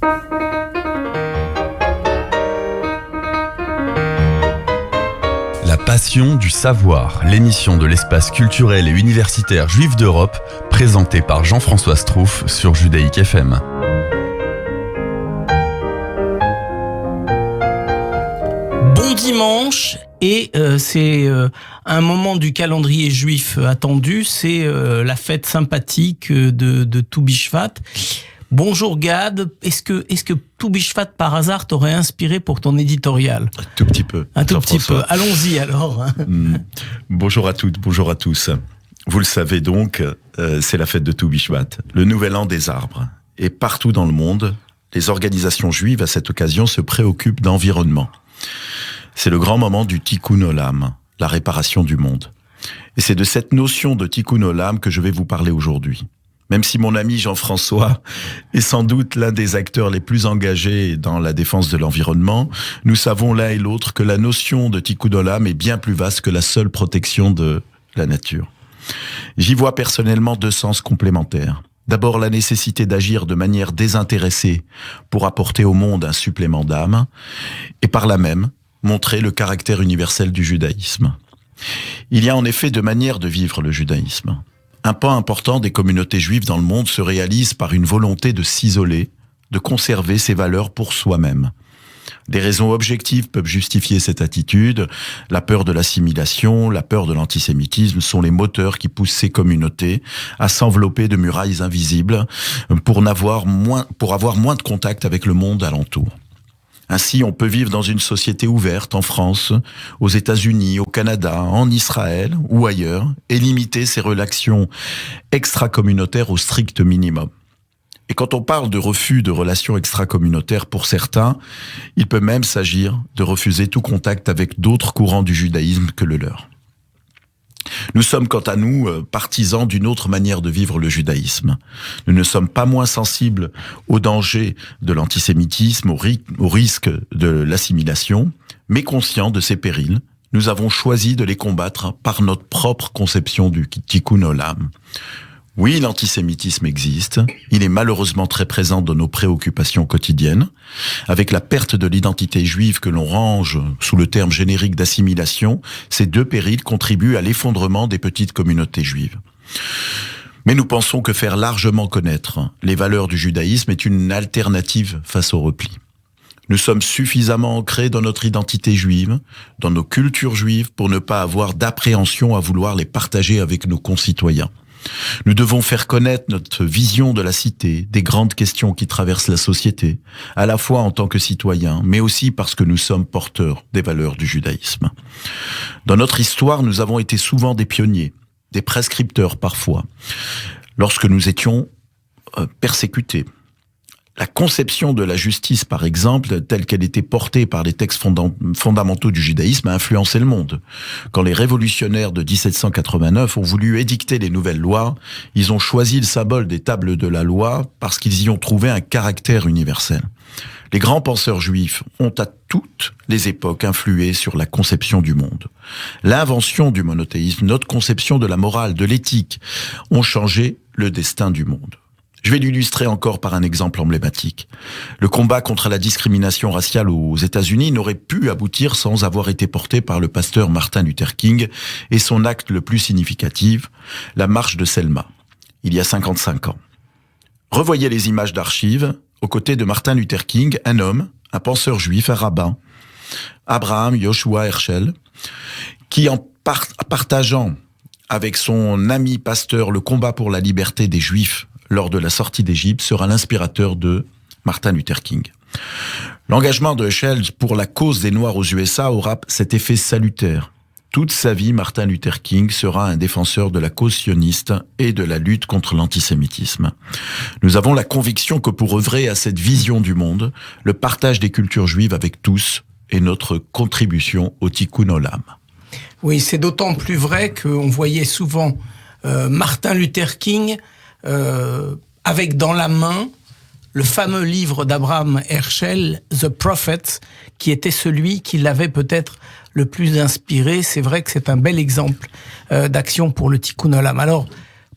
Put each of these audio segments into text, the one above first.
La passion du savoir, l'émission de l'espace culturel et universitaire juif d'Europe, présentée par Jean-François Strouf sur Judaïque FM. Bon dimanche, et c'est un moment du calendrier juif attendu, c'est la fête sympathique de Tou Bishvat. Bonjour Gad, est-ce que Tou Bishvat par hasard t'aurait inspiré pour ton éditorial ? Un tout petit peu. Un tout petit peu. Allons-y alors. Bonjour à toutes, bonjour à tous. Vous le savez donc, c'est la fête de Tou Bishvat, le nouvel an des arbres. Et partout dans le monde, les organisations juives à cette occasion se préoccupent d'environnement. C'est le grand moment du Tikkun Olam, la réparation du monde. Et c'est de cette notion de Tikkun Olam que je vais vous parler aujourd'hui. Même si mon ami Jean-François est sans doute l'un des acteurs les plus engagés dans la défense de l'environnement, nous savons l'un et l'autre que la notion de Tikkun Olam est bien plus vaste que la seule protection de la nature. J'y vois personnellement deux sens complémentaires. D'abord, la nécessité d'agir de manière désintéressée pour apporter au monde un supplément d'âme, et par là même, montrer le caractère universel du judaïsme. Il y a en effet deux manières de vivre le judaïsme. Un pan important des communautés juives dans le monde se réalise par une volonté de s'isoler, de conserver ses valeurs pour soi-même. Des raisons objectives peuvent justifier cette attitude. La peur de l'assimilation, la peur de l'antisémitisme sont les moteurs qui poussent ces communautés à s'envelopper de murailles invisibles pour avoir moins de contact avec le monde alentour. Ainsi, on peut vivre dans une société ouverte en France, aux États-Unis, au Canada, en Israël ou ailleurs, et limiter ses relations extra-communautaires au strict minimum. Et quand on parle de refus de relations extra-communautaires pour certains, il peut même s'agir de refuser tout contact avec d'autres courants du judaïsme que le leur. Nous sommes, quant à nous, partisans d'une autre manière de vivre le judaïsme. Nous ne sommes pas moins sensibles au danger de l'antisémitisme, au risque de l'assimilation, mais conscients de ces périls, nous avons choisi de les combattre par notre propre conception du Tikkun Olam. Oui, l'antisémitisme existe, il est malheureusement très présent dans nos préoccupations quotidiennes, avec la perte de l'identité juive que l'on range sous le terme générique d'assimilation, ces deux périls contribuent à l'effondrement des petites communautés juives. Mais nous pensons que faire largement connaître les valeurs du judaïsme est une alternative face au repli. Nous sommes suffisamment ancrés dans notre identité juive, dans nos cultures juives, pour ne pas avoir d'appréhension à vouloir les partager avec nos concitoyens. Nous devons faire connaître notre vision de la cité, des grandes questions qui traversent la société, à la fois en tant que citoyens, mais aussi parce que nous sommes porteurs des valeurs du judaïsme. Dans notre histoire, nous avons été souvent des pionniers, des prescripteurs parfois, lorsque nous étions persécutés. La conception de la justice, par exemple, telle qu'elle était portée par les textes fondamentaux du judaïsme, a influencé le monde. Quand les révolutionnaires de 1789 ont voulu édicter les nouvelles lois, ils ont choisi le symbole des tables de la loi parce qu'ils y ont trouvé un caractère universel. Les grands penseurs juifs ont à toutes les époques influé sur la conception du monde. L'invention du monothéisme, notre conception de la morale, de l'éthique, ont changé le destin du monde. Je vais l'illustrer encore par un exemple emblématique. Le combat contre la discrimination raciale aux États-Unis n'aurait pu aboutir sans avoir été porté par le pasteur Martin Luther King et son acte le plus significatif, la marche de Selma, il y a 55 ans. Revoyez les images d'archives, aux côtés de Martin Luther King, un homme, un penseur juif, un rabbin, Abraham Yoshua Heschel, qui en partageant avec son ami pasteur le combat pour la liberté des Juifs lors de la sortie d'Égypte, sera l'inspirateur de Martin Luther King. L'engagement de Heschel pour la cause des Noirs aux USA aura cet effet salutaire. Toute sa vie, Martin Luther King sera un défenseur de la cause sioniste et de la lutte contre l'antisémitisme. Nous avons la conviction que pour œuvrer à cette vision du monde, le partage des cultures juives avec tous est notre contribution au Tikkun Olam. Oui, c'est d'autant plus vrai qu'on voyait souvent Martin Luther King avec dans la main le fameux livre d'Abraham Heschel, The Prophets, qui était celui qui l'avait peut-être le plus inspiré. C'est vrai que c'est un bel exemple d'action pour le Tikkun Olam. Alors,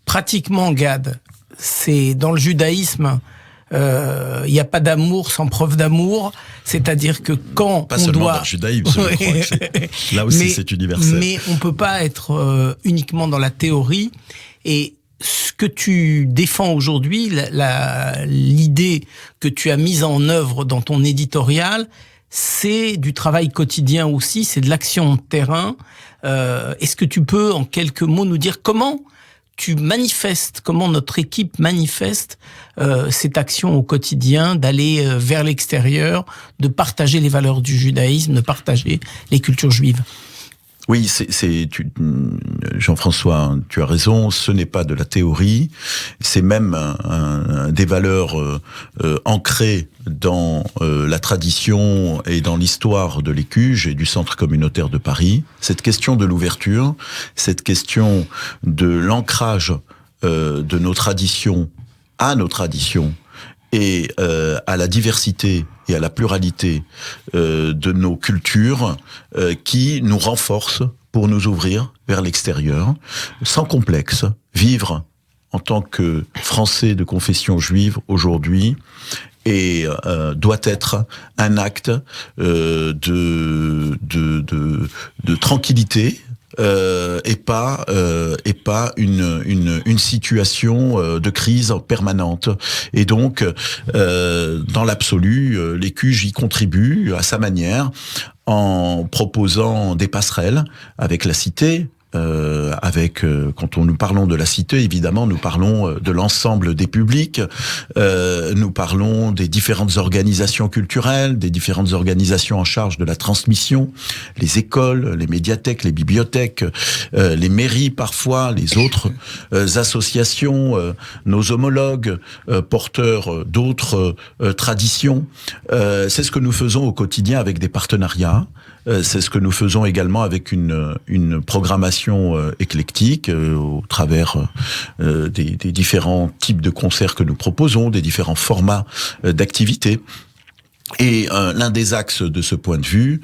pratiquement, Gad, c'est dans le judaïsme, Il n'y a pas d'amour sans preuve d'amour. C'est-à-dire que quand pas on seulement doit... dans le judaïsme, je crois que là aussi c'est universel. Mais on peut pas être uniquement dans la théorie. Et ce que tu défends aujourd'hui, l'idée que tu as mise en œuvre dans ton éditorial, c'est du travail quotidien aussi, c'est de l'action de terrain. Est-ce que tu peux, en quelques mots, nous dire comment tu manifestes, comment notre équipe manifeste cette action au quotidien, d'aller vers l'extérieur, de partager les valeurs du judaïsme, de partager les cultures juives? Oui, Jean-François, tu as raison, ce n'est pas de la théorie, c'est même des valeurs ancrées dans la tradition et dans l'histoire de l'Écuge et du Centre communautaire de Paris. Cette question de l'ouverture, cette question de l'ancrage de nos traditions à nos traditions et à la diversité et à la pluralité de nos cultures qui nous renforcent pour nous ouvrir vers l'extérieur, sans complexe. Vivre en tant que Français de confession juive aujourd'hui et doit être un acte de tranquillité, et pas une situation de crise permanente. Et donc, dans l'absolu, l'Écuge y contribue à sa manière en proposant des passerelles avec la cité. Quand nous parlons de la cité, évidemment, nous parlons de l'ensemble des publics, nous parlons des différentes organisations culturelles, des différentes organisations en charge de la transmission, les écoles, les médiathèques, les bibliothèques, les mairies parfois, les autres associations, nos homologues, porteurs d'autres traditions. C'est ce que nous faisons au quotidien avec des partenariats. C'est ce que nous faisons également avec une programmation éclectique au travers des différents types de concerts que nous proposons, des différents formats d'activités. Et l'un des axes de ce point de vue,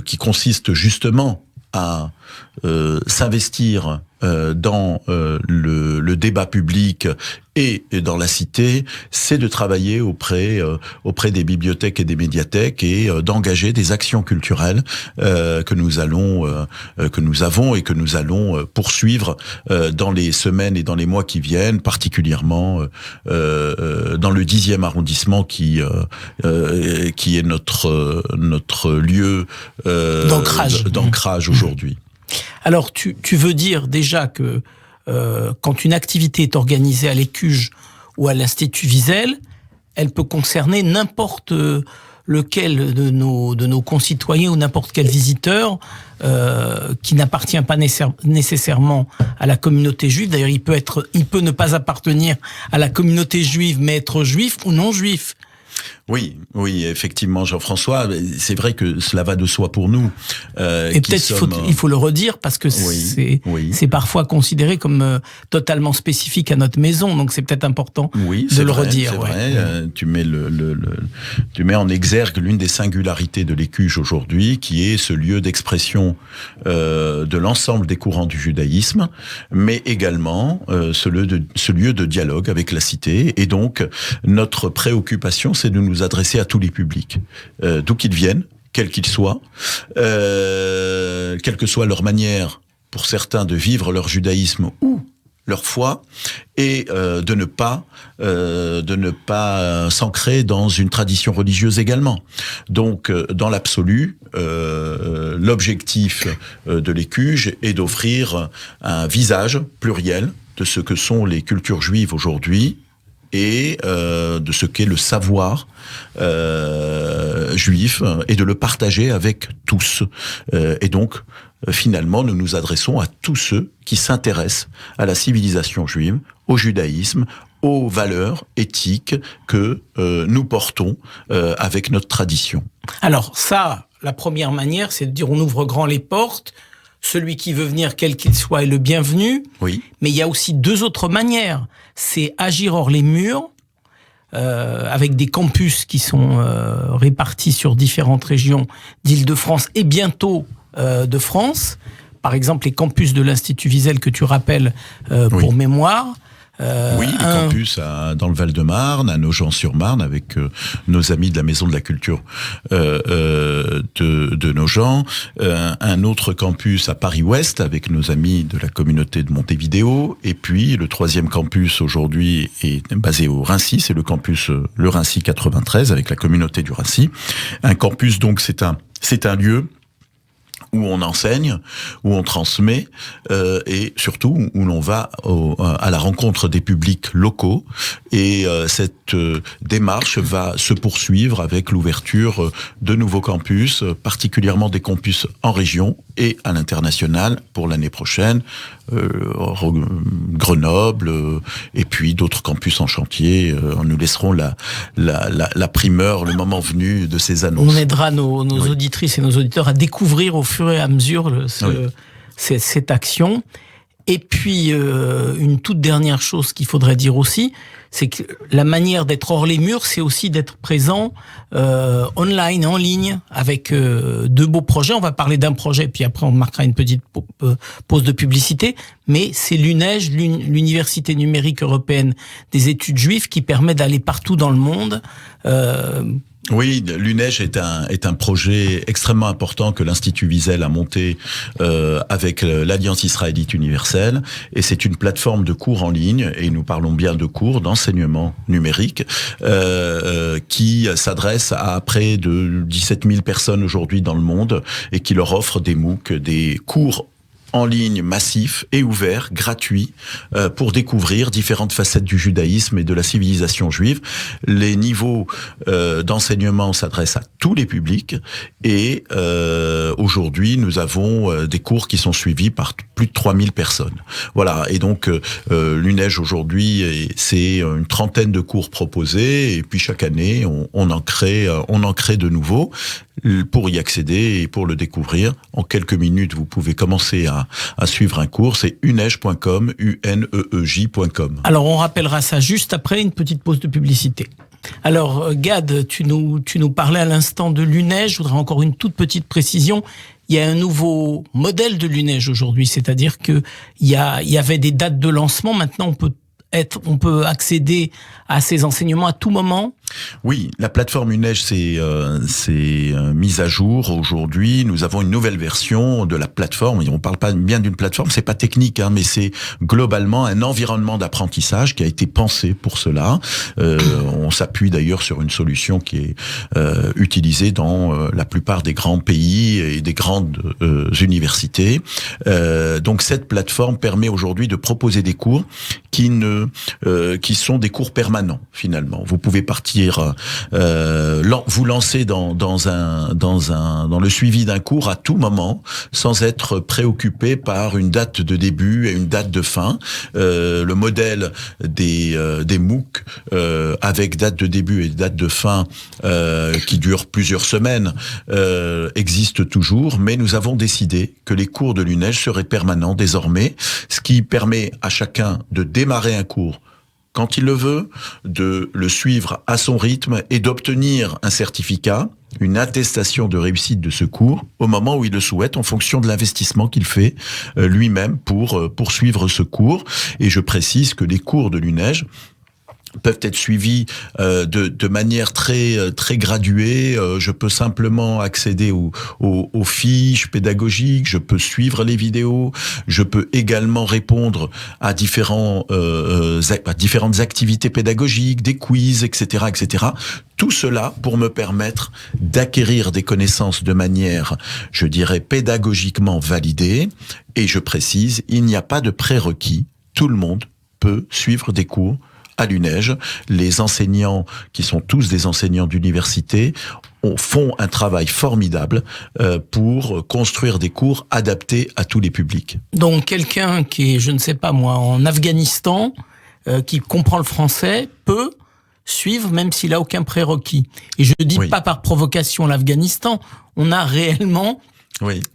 qui consiste justement à s'investir dans le débat public et dans la cité, c'est de travailler auprès des bibliothèques et des médiathèques et d'engager des actions culturelles que nous avons et que nous allons poursuivre dans les semaines et dans les mois qui viennent, particulièrement dans le 10e arrondissement qui est notre lieu d'ancrage aujourd'hui. Alors, tu veux dire déjà que quand une activité est organisée à l'Écuge ou à l'Institut Wiesel, elle peut concerner n'importe lequel de nos concitoyens ou n'importe quel visiteur qui n'appartient pas nécessairement à la communauté juive. D'ailleurs, il peut ne pas appartenir à la communauté juive, mais être juif ou non juif. Oui, effectivement, Jean-François, c'est vrai que cela va de soi pour nous. Et peut-être il faut le redire parce que c'est parfois considéré comme totalement spécifique à notre maison, donc c'est peut-être important de le redire. C'est vrai. Tu mets en exergue l'une des singularités de l'Écuge aujourd'hui, qui est ce lieu d'expression de l'ensemble des courants du judaïsme, mais également ce lieu de dialogue avec la cité. Et donc, notre préoccupation, c'est de nous adresser à tous les publics, d'où qu'ils viennent, quels qu'ils soient, quelle que soit leur manière, pour certains, de vivre leur judaïsme ou leur foi, et de ne pas s'ancrer dans une tradition religieuse également. Donc, dans l'absolu, l'objectif de l'Écuge est d'offrir un visage pluriel de ce que sont les cultures juives aujourd'hui, et de ce qu'est le savoir juif, et de le partager avec tous. Et donc, finalement, nous nous adressons à tous ceux qui s'intéressent à la civilisation juive, au judaïsme, aux valeurs éthiques que nous portons avec notre tradition. Alors ça, la première manière, c'est de dire on ouvre grand les portes. Celui qui veut venir, quel qu'il soit, est le bienvenu. Oui. Mais il y a aussi deux autres manières. C'est agir hors les murs, avec des campus qui sont répartis sur différentes régions d'Île-de-France et bientôt de France. Par exemple, les campus de l'Institut Wiesel que tu rappelles pour mémoire. Oui, les campus dans le Val-de-Marne, à Nogent-sur-Marne, avec nos amis de la Maison de la Culture de Nogent. Un autre campus à Paris-Ouest, avec nos amis de la communauté de Montevideo. Et puis, le troisième campus aujourd'hui est basé au Raincy, c'est le campus Le Raincy 93, avec la communauté du Raincy. Un campus, donc, c'est un lieu où on enseigne, où on transmet, et surtout où l'on va à la rencontre des publics locaux. Et cette démarche va se poursuivre avec l'ouverture de nouveaux campus, particulièrement des campus en région et à l'international pour l'année prochaine. Grenoble, et puis d'autres campus en chantier. Nous laisserons la primeur, le moment venu de ces annonces. On aidera nos auditrices et nos auditeurs à découvrir au fur et à mesure cette action. Et puis, une toute dernière chose qu'il faudrait dire aussi, c'est que la manière d'être hors les murs, c'est aussi d'être présent online, en ligne, avec de beaux projets. On va parler d'un projet, puis après on marquera une petite pause de publicité. Mais c'est l'UNEJ, l'Université numérique européenne des études juives, qui permet d'aller partout dans le monde. Oui, l'UNEJ est un projet extrêmement important que l'Institut Wiesel a monté avec l'Alliance israélite universelle, et c'est une plateforme de cours en ligne, et nous parlons bien de cours d'enseignement numérique qui s'adresse à près de 17 000 personnes aujourd'hui dans le monde, et qui leur offre des MOOC, des cours en ligne massif et ouvert, gratuit, pour découvrir différentes facettes du judaïsme et de la civilisation juive. Les niveaux d'enseignement s'adressent à tous les publics, et aujourd'hui nous avons des cours qui sont suivis par plus de 3000 personnes. Voilà, et donc l'UNEJ aujourd'hui, c'est une trentaine de cours proposés, et puis chaque année on en crée de nouveaux. Pour y accéder et pour le découvrir, en quelques minutes, vous pouvez commencer à suivre un cours. C'est unej.com, uneej.com. Alors, on rappellera ça juste après une petite pause de publicité. Alors, Gad, tu nous parlais à l'instant de l'UNEJ. Je voudrais encore une toute petite précision. Il y a un nouveau modèle de l'UNEJ aujourd'hui, c'est-à-dire que il y avait des dates de lancement. Maintenant, on peut accéder à ces enseignements à tout moment. Oui, la plateforme UNEJ c'est mise à jour aujourd'hui. Nous avons une nouvelle version de la plateforme. On parle pas bien d'une plateforme, c'est pas technique, mais c'est globalement un environnement d'apprentissage qui a été pensé pour cela. On s'appuie d'ailleurs sur une solution qui est utilisée dans la plupart des grands pays et des grandes universités. Donc cette plateforme permet aujourd'hui de proposer des cours qui sont des cours permanents finalement. Vous pouvez partir vous lancer dans le suivi d'un cours à tout moment, sans être préoccupé par une date de début et une date de fin. Le modèle des MOOC avec date de début et date de fin qui dure plusieurs semaines existe toujours, mais nous avons décidé que les cours de l'UNEJ seraient permanents désormais, ce qui permet à chacun de démarrer un cours quand il le veut, de le suivre à son rythme et d'obtenir un certificat, une attestation de réussite de ce cours au moment où il le souhaite, en fonction de l'investissement qu'il fait lui-même pour poursuivre ce cours. Et je précise que les cours de l'UNEJ peuvent être suivis de manière très graduée. Je peux simplement accéder aux fiches pédagogiques, je peux suivre les vidéos, je peux également répondre à différentes activités pédagogiques, des quiz, etc., etc. Tout cela pour me permettre d'acquérir des connaissances de manière, je dirais, pédagogiquement validée. Et je précise, il n'y a pas de prérequis. Tout le monde peut suivre des cours à l'UNEJ. Les enseignants, qui sont tous des enseignants d'université, font un travail formidable pour construire des cours adaptés à tous les publics. Donc quelqu'un qui est, je ne sais pas moi, en Afghanistan, qui comprend le français, peut suivre même s'il a aucun prérequis. Et je dis pas par provocation l'Afghanistan, on a réellement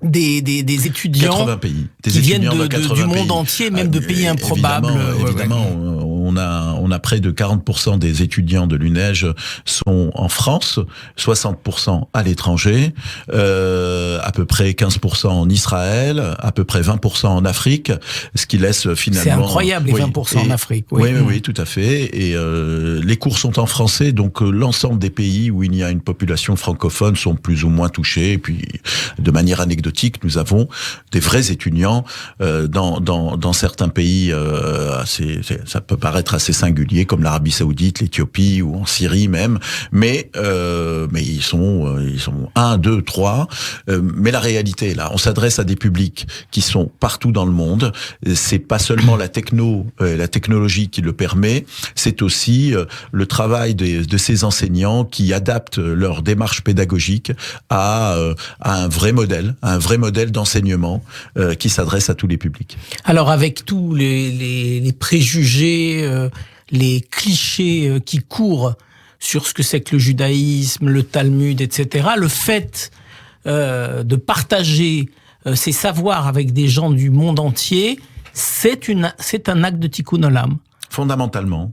des étudiants 80 pays, qui viennent du monde entier, même de pays improbables. Évidemment, on a près de 40% des étudiants de l'UNEJ sont en France, 60% à l'étranger, à peu près 15% en Israël, à peu près 20% en Afrique, ce qui laisse finalement... C'est incroyable, les 20% en Afrique. Oui, tout à fait. Et les cours sont en français, donc l'ensemble des pays où il y a une population francophone sont plus ou moins touchés. Et puis, de manière anecdotique, nous avons des vrais étudiants dans certains pays ça peut paraître assez singulier, comme l'Arabie Saoudite, l'Éthiopie ou en Syrie même, mais ils sont 1, 2, 3. Mais la réalité est là. On s'adresse à des publics qui sont partout dans le monde. C'est pas seulement la technologie qui le permet, c'est aussi le travail de ces enseignants qui adaptent leur démarche pédagogique à un vrai modèle d'enseignement qui s'adresse à tous les publics. Alors avec tous les préjugés, les clichés qui courent sur ce que c'est que le judaïsme, le Talmud, etc., le fait de partager ces savoirs avec des gens du monde entier, c'est un acte de tikkun olam. Fondamentalement,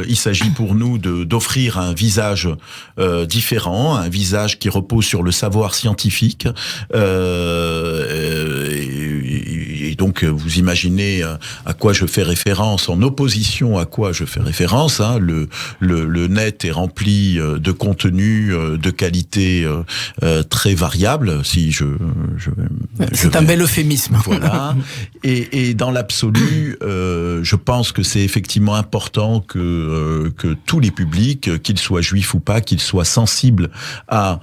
il s'agit pour nous d'offrir un visage différent, un visage qui repose sur le savoir scientifique. Et donc, vous imaginez à quoi je fais référence, en opposition à quoi je fais référence. Hein, le net est rempli de contenus de qualité très variable. C'est un bel euphémisme. Voilà. Et dans l'absolu, je pense que c'est effectivement important que tous les publics, qu'ils soient juifs ou pas, qu'ils soient sensibles à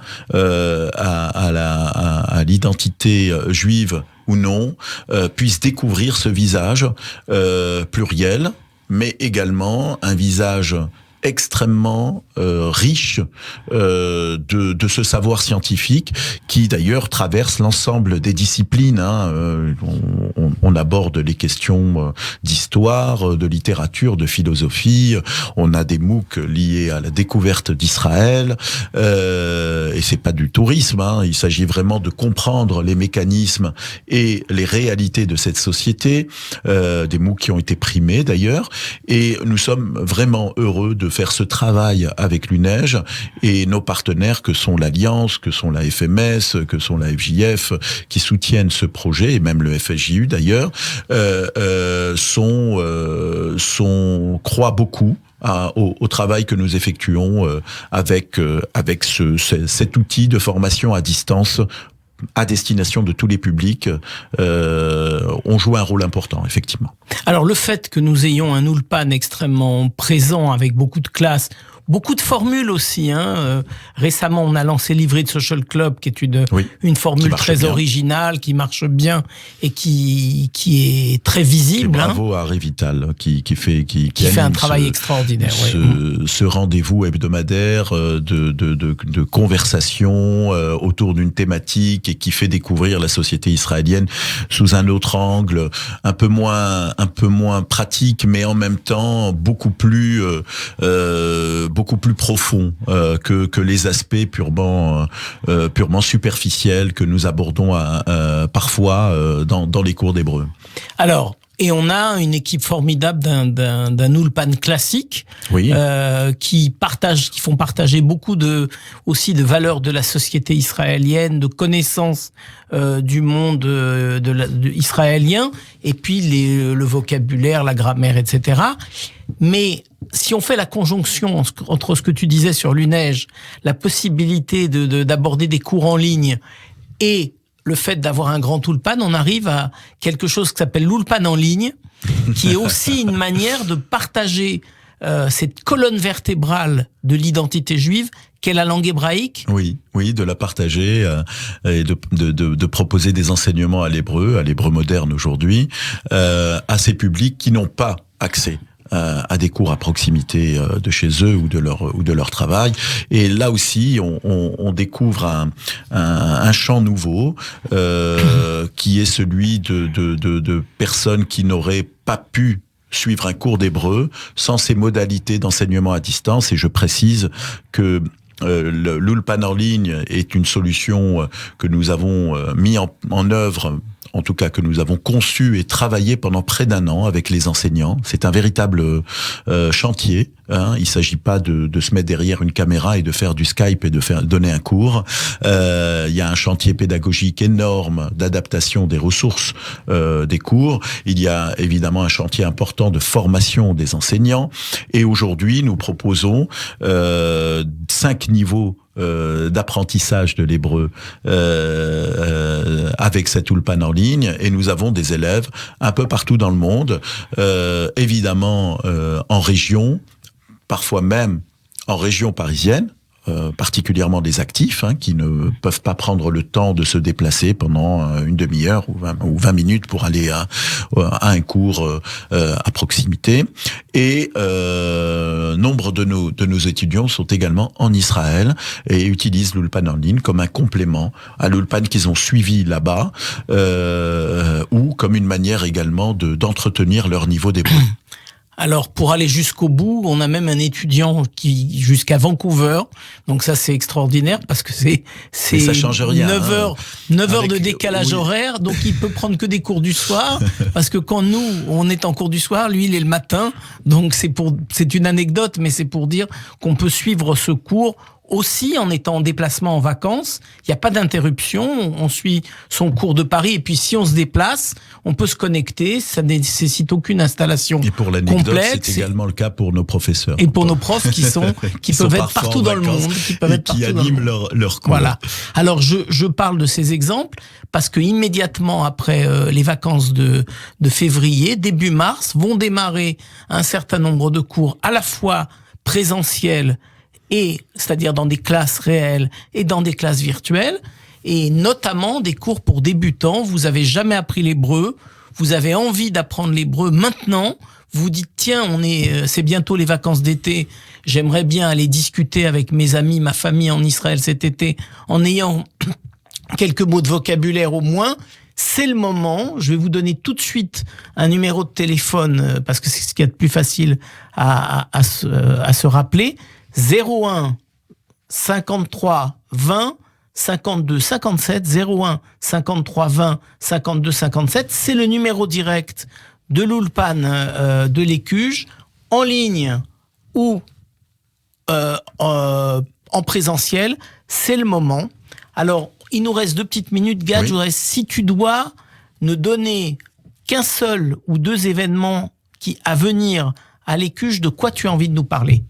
l'identité juive ou non, puissent découvrir ce visage pluriel, mais également un visage extrêmement riche de ce savoir scientifique qui d'ailleurs traverse l'ensemble des disciplines. Hein. On aborde les questions d'histoire, de littérature, de philosophie. On a des MOOC liés à la découverte d'Israël. Et c'est pas du tourisme. Hein. Il s'agit vraiment de comprendre les mécanismes et les réalités de cette société. Des MOOC qui ont été primés d'ailleurs. Et nous sommes vraiment heureux de faire ce travail avec l'UNEJ et nos partenaires que sont l'Alliance, que sont la FMS, que sont la FJF, qui soutiennent ce projet, et même le FSJU d'ailleurs, croient beaucoup au travail que nous effectuons avec cet outil de formation à distance à destination de tous les publics. On joue un rôle important, effectivement. Alors le fait que nous ayons un Ulpan extrêmement présent avec beaucoup de classes, beaucoup de formules aussi. Récemment, on a lancé l'Ivrit Social Club, qui est une formule très originale, qui marche bien et qui est très visible. Et bravo à Révital, qui fait un travail extraordinaire. Ce rendez-vous hebdomadaire de conversation autour d'une thématique et qui fait découvrir la société israélienne sous un autre angle, un peu moins pratique, mais en même temps beaucoup plus profond que les aspects purement superficiels que nous abordons parfois dans les cours d'hébreu. Alors, et on a une équipe formidable d'un Ulpan classique, oui, qui font partager beaucoup aussi de valeurs de la société israélienne, de connaissances du monde israélien, et puis le vocabulaire, la grammaire, etc. Mais si on fait la conjonction entre ce que tu disais sur l'UNEJ, la possibilité d'aborder des cours en ligne et le fait d'avoir un grand Ulpan, on arrive à quelque chose qui s'appelle l'Ulpan en ligne, qui est aussi une manière de partager cette colonne vertébrale de l'identité juive qu'est la langue hébraïque. Oui, de la partager et de proposer des enseignements à l'hébreu moderne aujourd'hui, à ces publics qui n'ont pas accès à des cours à proximité de chez eux ou de leur travail. Et là aussi, on découvre un champ nouveau qui est celui de personnes qui n'auraient pas pu suivre un cours d'hébreu sans ces modalités d'enseignement à distance. Et je précise que l'Ulpan en ligne est une solution que nous avons mis en œuvre en tout cas que nous avons conçu et travaillé pendant près d'1 an avec les enseignants. C'est un véritable chantier. Il ne s'agit pas de se mettre derrière une caméra et de faire du Skype et de donner un cours. Il y a un chantier pédagogique énorme d'adaptation des ressources des cours. Il y a évidemment un chantier important de formation des enseignants. Et aujourd'hui, nous proposons 5 niveaux d'apprentissage de l'hébreu avec cette Ulpan en ligne, et nous avons des élèves un peu partout dans le monde, évidemment en région, parfois même en région parisienne, particulièrement des actifs qui ne peuvent pas prendre le temps de se déplacer pendant une demi-heure ou 20 minutes pour aller à un cours à proximité. Et nombre de nos étudiants sont également en Israël et utilisent l'Ulpan en ligne comme un complément à l'Ulpan qu'ils ont suivi là-bas, ou comme une manière également d'entretenir leur niveau d'hébreu. Alors, pour aller jusqu'au bout, on a même un étudiant qui jusqu'à Vancouver. Donc ça, c'est extraordinaire parce que c'est ça change rien, 9 heures de décalage horaire. Donc il peut prendre que des cours du soir parce que quand nous, on est en cours du soir, lui, il est le matin. Donc c'est une anecdote, mais c'est pour dire qu'on peut suivre ce cours aussi en étant en déplacement en vacances. Il n'y a pas d'interruption, on suit son cours de Paris, et puis si on se déplace, on peut se connecter, ça ne nécessite aucune installation complexe. Et pour l'anecdote, c'est également le cas pour nos professeurs. Et pour nos profs qui peuvent être partout dans le monde, qui animent leur cours. Voilà. Alors je parle de ces exemples parce que immédiatement après les vacances de février, début mars, vont démarrer un certain nombre de cours à la fois présentiels, c'est-à-dire dans des classes réelles et dans des classes virtuelles, et notamment des cours pour débutants. Vous avez jamais appris l'hébreu, vous avez envie d'apprendre l'hébreu maintenant, vous dites tiens, c'est bientôt les vacances d'été, j'aimerais bien aller discuter avec mes amis, ma famille en Israël cet été, en ayant quelques mots de vocabulaire au moins. C'est le moment. Je vais vous donner tout de suite un numéro de téléphone parce que c'est ce qu'il y a de plus facile à se rappeler. 01 53 20 52 57, 01 53 20 52 57. C'est le numéro direct de l'Ulpan de l'Écuge, en ligne ou en présentiel. C'est le moment. Alors, il nous reste 2 petites minutes, Gad. Oui. Je voudrais, si tu dois ne donner qu'un seul ou 2 événements à venir à l'Écuge, de quoi tu as envie de nous parler ?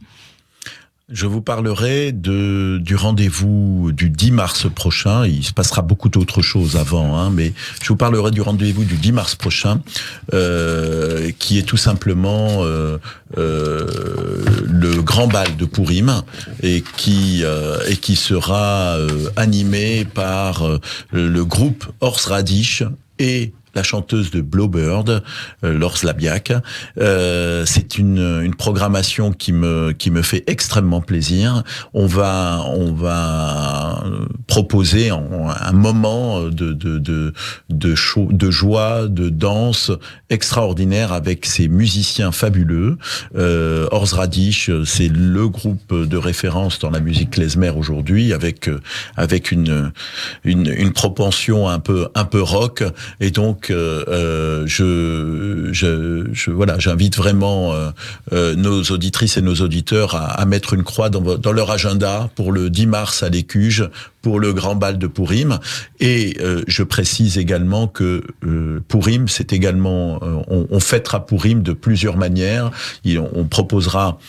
Je vous parlerai du rendez-vous du 10 mars prochain. Il se passera beaucoup d'autres choses avant, mais je vous parlerai du rendez-vous du 10 mars prochain, qui est tout simplement le grand bal de Purim, et qui sera animé par le groupe Ors Radish et la chanteuse de Blowbird, Laure Slabiak. C'est une programmation qui me fait extrêmement plaisir. On va proposer un moment de joie, de danse extraordinaire avec ces musiciens fabuleux. Ors Radish, c'est le groupe de référence dans la musique klezmer aujourd'hui, avec une propension un peu rock, et donc j'invite vraiment nos auditrices et nos auditeurs à mettre une croix dans leur agenda pour le 10 mars à l'Écuge, pour le grand bal de Purim. Et je précise également que Purim, c'est également, on fêtera Purim de plusieurs manières. On proposera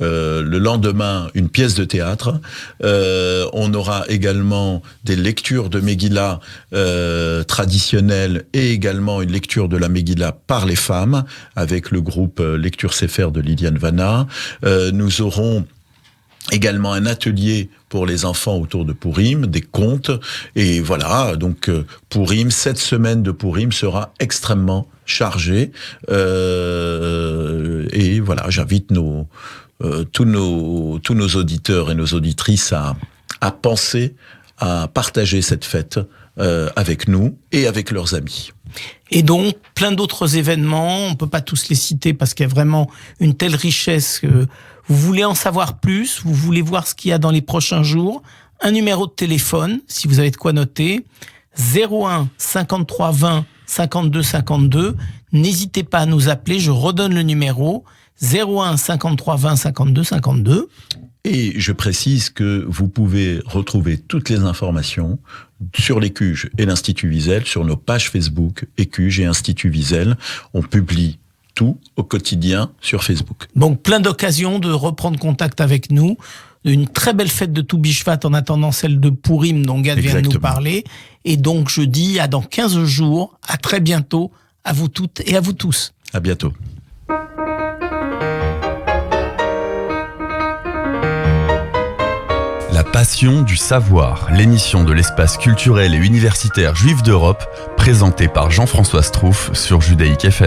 le lendemain une pièce de théâtre. On aura également des lectures de Megillah traditionnelles, et également une lecture de la Megillah par les femmes avec le groupe Lecture Sefer de Liliane Vanna. Nous aurons également un atelier pour les enfants autour de Purim, des contes, et voilà, donc Purim, cette semaine de Purim sera extrêmement chargée, et voilà, j'invite tous nos auditeurs et nos auditrices à penser à partager cette fête avec nous et avec leurs amis. Et donc, plein d'autres événements, on peut pas tous les citer parce qu'il y a vraiment une telle richesse que vous voulez en savoir plus, vous voulez voir ce qu'il y a dans les prochains jours. Un numéro de téléphone, si vous avez de quoi noter, 01 53 20 52 52. N'hésitez pas à nous appeler, je redonne le numéro 01 53 20 52 52. Et je précise que vous pouvez retrouver toutes les informations sur l'Écuge et l'Institut Wiesel sur nos pages Facebook Écuge et Institut Wiesel. On publie tout au quotidien sur Facebook. Donc plein d'occasions de reprendre contact avec nous. Une très belle fête de Tou Bishvat en attendant celle de Purim dont Gad vient de nous parler. Et donc je dis à dans 15 jours, à très bientôt, à vous toutes et à vous tous. À bientôt. La passion du savoir, l'émission de l'espace culturel et universitaire juif d'Europe, présentée par Jean-François Strouf sur Judaïque FM.